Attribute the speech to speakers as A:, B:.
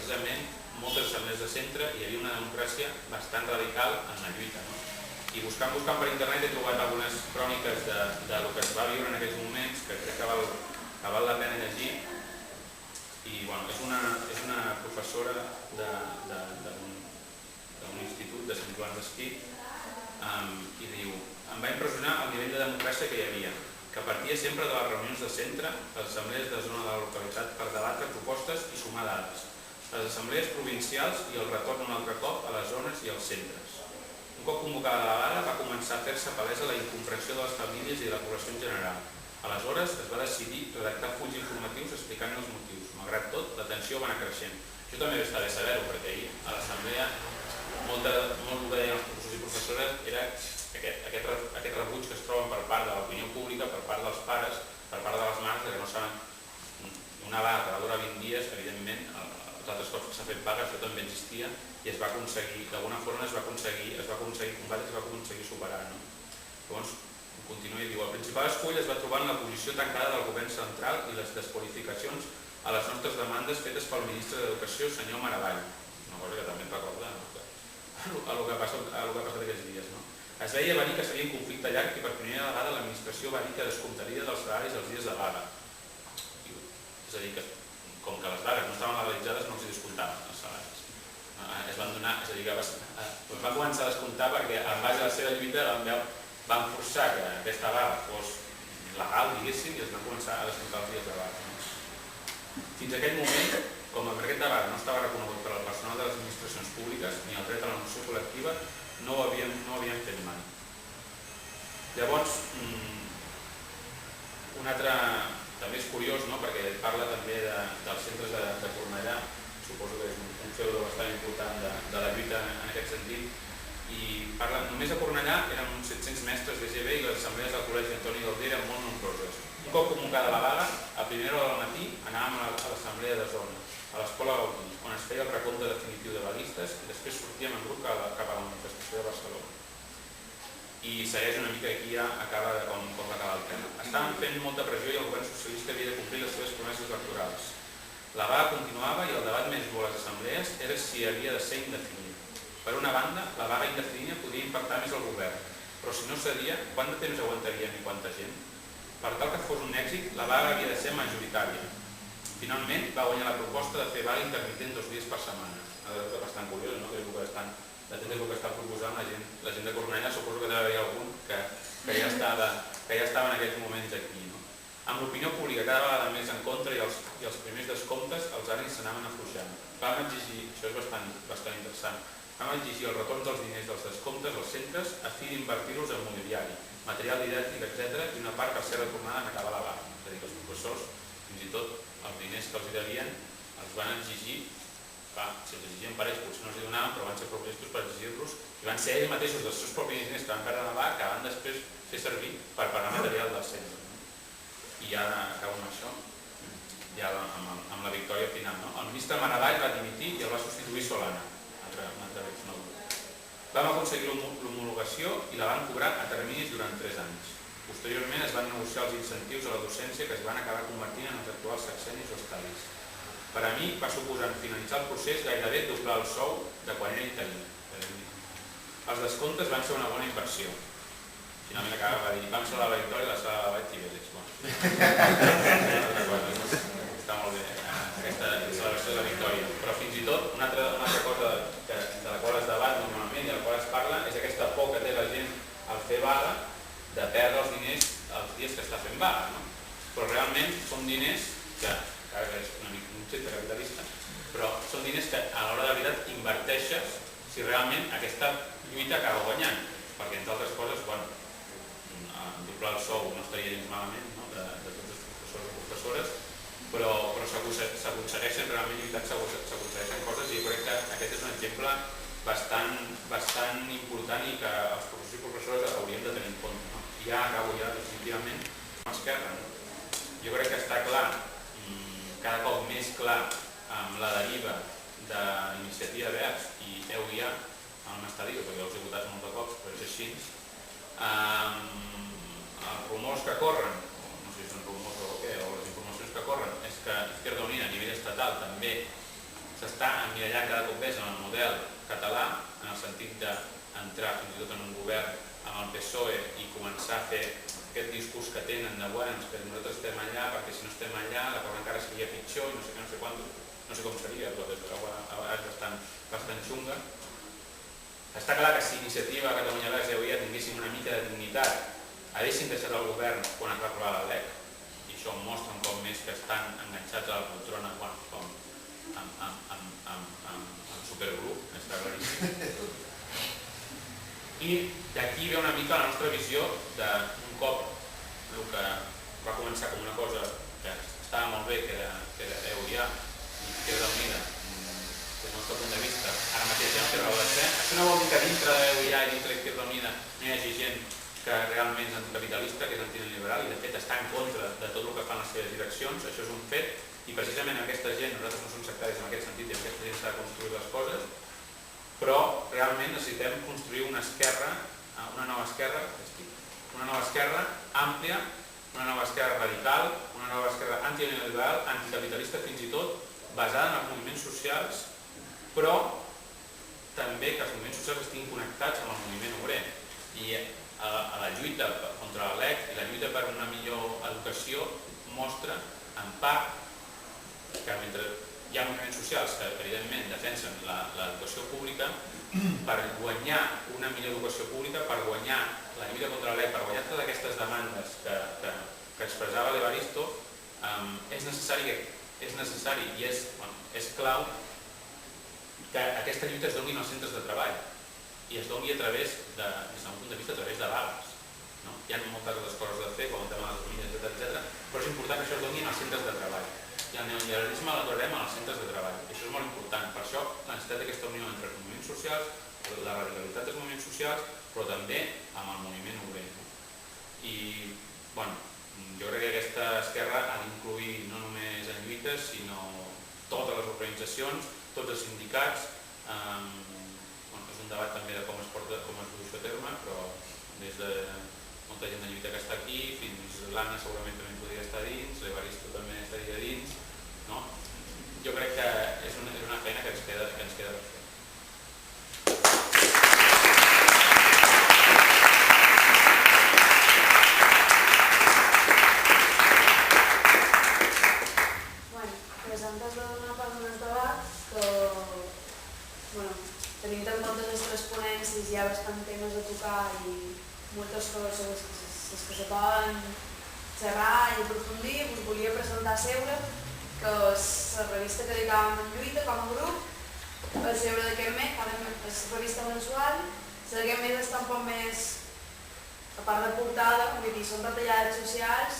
A: precisament moltes assemblees de centre hi havia una democràcia bastant radical en la lluita. I buscant per internet he trobat algunes cròniques del que es va viure en aquells moments que crec que val la pena llegir. I és una professora d'un institut de Sant Joan d'Espí i diu: em va impressionar el nivell de democràcia que hi havia, que partia sempre de les reunions de centre, les assemblees de zona de la localitat per debatre propostes i sumar dades, les assemblees provincials i el retorn un altre cop a les zones i als centres. Un cop convocada la vaga va començar a fer-se palesa la incomprensió de les famílies i de la població en general. Aleshores es va decidir redactar fulls informatius explicant els motius. Malgrat tot, la tensió va anar creixent. Això també va estar bé saber-ho, perquè ahir a l'assemblea molt el que deien els professors i professores era aquest rebuig que es troben per part de l'opinió pública, per part dels pares, per part de les mares, que no saben una vaga que va durar 20 dies, evidentment, els altres cops que s'ha fet vaga, això també existia, i es va aconseguir, d'alguna forma es va aconseguir combatre i es va aconseguir superar. Llavors, continua i diu: el principal escull es va trobar en la posició tancada del govern central i les desqualificacions a les nostres demandes fetes pel ministre d'Educació, senyor Maravall, una cosa que també et recorda el que ha passat aquests dies. Es veia venir que seria un conflicte llarg i per primera vegada l'administració va dir que descomptaria dels salaris els dies de vaga. És a dir, que com que les vagues no estaven legalitzades no els descomptaven els salaris. Es van donar, és a dir, que es van començar a descomptar perquè en base a la seva lluita van forçar que aquesta vaga fos legal, diguéssim, i es van començar a descomptar els dies de vaga. Fins a aquell moment, com el mercat de vaga no estava reconegut per al personal de les administracions públiques ni el dret a la negociació col·lectiva, no ho havien fet mai. Llavors, un altre, també és curiós, perquè parla també dels centres de Cornellà, suposo que és un feudo bastant important de la lluita en aquest sentit, i parla, només a Cornellà eren uns 700 mestres d'EGB i les assemblees del Col·legi Antoni Gaudí eren molt nombroses. Un cop convocada la vaga, a primera hora del matí anàvem a l'assemblea de zona, a l'Escola Gaudí, on es feia el recompte definitiu de vaguistes i després sortíem en grup cap a la manifestació de Barcelona. I segueix una mica aquí, ja acaba com va acabar el tema. Estaven fent molta pressió i el govern socialista havia de complir les seves promeses electorals. La vaga continuava i el debat més dur a les assemblees era si havia de ser indefinida. Per una banda, la vaga indefinida podia impactar més el govern, però si no cedia, quant de temps aguantaríem i quanta gent? Per tal que fos un èxit, la vaga havia de ser majoritària. Finalment va guanyar la proposta de fer vaga intermitent 2 dies per setmana. És bastant curiós, no? Que és el que està proposant la gent de Cornellà. Suposo que deu haver algun que ja estava en aquells moments aquí. Amb l'opinió pública cada vegada més en contra i els primers descomptes els ànims s'anaven afluixant. Vam exigir, això és bastant interessant, vam exigir el retorn dels diners dels descomptes als centres a fi d'invertir-los en mobiliari, material didàctic, etc. i una part per ser retornada en acabar la vaga. És a dir, que els professors, fins i tot els diners que els devien, els van exigir, si els exigien per ells potser no els donaven, però van ser propostos per exigir-los i van ser ells mateixos dels seus propis diners que van perdre la vaga que van després fer servir per pagar material del centre. I ja acabo amb això, ja amb la victòria final. El ministre Maravall va dimitir i el va substituir Solana, un altre exconegut. Vam aconseguir l'homologació i la van cobrar a terminis durant 3 anys. Posteriorment es van negociar els incentius a la docència que es van acabar convertint en els actuals sexennis o estadis. Per a mi va suposar en finalitzar el procés gairebé doblar el sou de quan era interí. Els descomptes van ser una bona inversió. Finalment acaba de dir, vam salvar la victòria i la sala de vaig i Vélez. Està molt bé aquesta celebració de la victòria. Però fins i tot una altra cosa de la qual es debat normalment i de la qual es parla és aquesta por que té la gent al fer vaga de perdre els diners els dies que està fent vaga. Però realment són diners que, encara que és una mica un concepte capitalista, però són diners que a l'hora de veritat inverteixes si realment aquesta lluita acaba guanyant. Perquè entre altres coses, doblar el sou no estaria gens malament de tots els professors i professores, però s'aconsegueixen realment lluitant, s'aconsegueixen coses i jo crec que aquest és un exemple bastant important i que els professors i professores haurien de tenir en compte. I ja acabo definitivament amb Esquerra. Jo crec que està clar, cada cop més clar, amb la deriva de l'Iniciativa Verds i EUIA, el m'està dient, perquè ja els he votat molts de cops, però és així, els rumors que corren, no sé si són rumors o què, o les informacions que corren, és que Izquierda Unida a nivell estatal també s'està emmirallant cada cop més en el model català, en el sentit d'entrar fins i tot en un govern amb el PSOE i començar a fer aquest discurs que tenen de bueno, que nosaltres estem allà perquè si no estem allà la cosa encara seria pitjor i no sé què, no sé quant, no sé com seria, però des de vegades és bastant xunga. Està clar que si Iniciativa Catalunya Verds i Euia tinguéssim una mica de dignitat, haguessin deixat el govern quan es va aprovar la LEC, i això mostra un cop més que estan enganxats a la poltrona, bueno, com amb supergrup, està claríssim. I d'aquí ve una mica la nostra visió d'un cop el que va començar com una cosa que estava molt bé, que era Euia i Izquierda Unida, des del nostre punt de vista, ara mateix ja no té raó de ser. Això no vol dir que dintre d'Euia i dintre d'Izquierda Unida no hi hagi gent que realment és anticapitalista, que és antineoliberal i de fet està en contra de tot el que fan les seves direccions, això és un fet, i precisament aquesta gent, nosaltres no som sectaris en aquest sentit i aquesta gent s'ha de construir les coses, però realment necessitem construir una esquerra, una nova esquerra àmplia, una nova esquerra radical, una nova esquerra antineoliberal, anticapitalista fins i tot, basada en els moviments socials, però també que els moviments socials estiguin connectats amb el moviment obrer. I a la lluita contra la LEC i la lluita per una millor educació mostra, en part, que mentre hi ha moviments socials que evidentment defensen l'educació pública, per guanyar una millor educació pública, per guanyar la lluita contra la LEC, per guanyar totes aquestes demandes que expressava l'Evaristo, és necessari i és clau que aquesta lluita es doni als centres de treball i es doni a través, des d'un punt de vista, a través de vagues. Hi ha moltes altres coses a fer, com el tema de les línies, etc. Però és important que això es doni als centres de treball. I el neoliberalisme l'aturem als centres de treball. I això és molt important. Per això la necessitat d'aquesta unió entre els moviments socials, la radicalitat dels moviments socials, però també amb el moviment obrer. I, jo crec que aquesta esquerra ha d'incluir no només en lluites, sinó totes les organitzacions, tots els sindicats. És un debat també de com es du això a terme, però des de molta gent de lluita que està aquí, fins l'Anna segurament també podria estar dins, l'Evaristo també estaria dins. Jo crec que és una feina que ens queda per fer.
B: Antes de donar pas als debats, tenint en compte les tres ponències hi ha bastant temes a tocar i moltes coses sobre les que se poden xerrar i aprofundir, us volia presentar Seure, que és la revista que dedicàvem en lluita com a grup. El Seure d'aquest mes, és la revista mensual, la d'aquest mes està un poc més, a part de portada, vull dir, són retallades socials